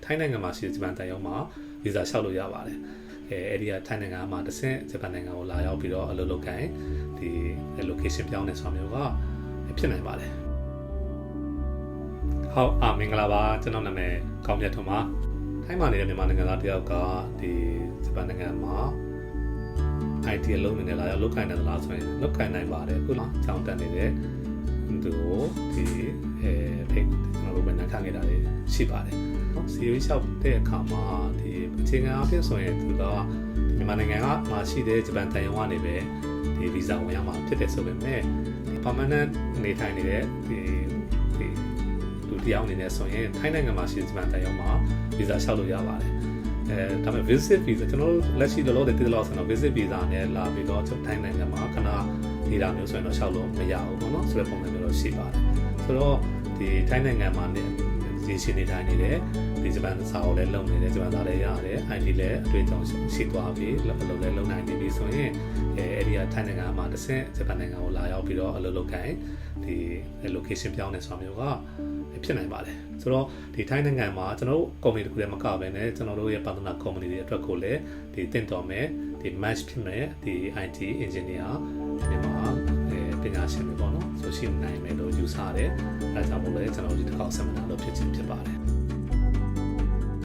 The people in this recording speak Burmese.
ထိုင်းနိုင်ငံမှာရှိတဲ့ဂျပန်တန်ရုံးမှာဗီဇာလျှောက်လို့ရပါတယ်အဲ့ဒီကထိုင်းနိုင်ငံမှာတစ်ဆင့်ဂျပန်နိုင်ငံကိုလာရောက်ပြီးတော့အလုပ်လုပ်ကိုင်ဒီ location ပြောင်းနေဆိုတာမျိုးကဖြစ်နိုင်ပါတယ်ဟုတ်မင်္ဂလာပါကျွန်တော်နာမည်ကောင်းမြတ်ထွန်းပါထိုင်းမှာနေတဲ့မြန်မာနိုင်ငံသားတယောက်ကဒီဂျပန်နိုင်ငံမှာ IT အလုပ်နေလာရောက်လုပ်ကိုင်နေလားဆိုရင်လုပ်ကိုင်နိုင်ပါတယ်ခုနကြောင်းတက်နေတဲ့သူကိုဒီဖိတ်ကျွန်တော်တို့ပဲနားခံနေတာလေးရှိပါတယ်နော်စီရီလျှောက်တဲ့အခါမှာဒီအခြေခံအဖြစ်ဆိုရင်သူကမြန်မာနိုင်ငံကမှာရှိတဲ့ဂျပန်တန်ရုံးကနေပဲဒီဗီဇာဝင်ရမှာဖြစ်တယ်ဆိုပေမဲ့ permanent နေထိုင်နေတဲ့ဒီလူတယောက်အနေနဲ့ဆိုရင်ထိုင်းနိုင်ငံမှာရှိတဲ့ဂျပန်တန်ရုံးမှာဗီဇာလျှောက်လို့ရပါတယ်ဒါပေမဲ့ visit visa ကျွန်တော်တို့လက်ရှိလောလောဆယ်တည်လို့ဆိုတော့ visit visa နဲ့လာပြီးတော့ထိုင်းနိုင်ငံမှာခဏနေတာမျိုးဆိုရင်တော့လျှောက်လို့မရဘူးပေါ့နော်ဆိုတဲ့ပုံစံမျိုးတော့ရှိပါတယ်ဆိုတော့ဒီထိုင်းနိုင်ငံမှာနေရှိနေထိုင်နေတဲ့ဒီဂျပန်စာအုပ်လည်းလုပ်နေတယ်ဂျပန်သားလည်းရတယ် IT လည်းအတွေ့အကြုံရှိသွားပြီအလုပ်လည်းလုပ်နိုင်ပြီဆိုရင်အဲ့ဒီကထိုင်းနိုင်ငံမှာတစ်ဆင့်ဂျပန်နိုင်ငံကိုလာရောက်ပြီးတော့အလုပ်လုပ်ကိုင်ဒီ location ပြောင်းနေဆိုတာမျိုးကဖြစ်နိုင်ပါတယ်ဆိုတော့ဒီထိုင်းနိုင်ငံမှာကျွန်တော်တို့ company တခုတည်းမကဘဲနဲ့ကျွန်တော်တို့ရဲ့ partner company တွေအတွက်ကိုလည်းဒီတင့်တော်မဲ့ဒီ match ဖြစ်မဲ့ဒီ IT engineer ဒီမှာပညာရှင်တွေပေါ့နော်ဆိုရှိနိုင်မယ်လို့ယူဆတယ်အဲဒါကြောင့်မို့လဲကျွန်တော်ဒီတစ်ခေါက် seminar လုပ်ဖြစ်ခြင်းဖြစ်ပါတယ်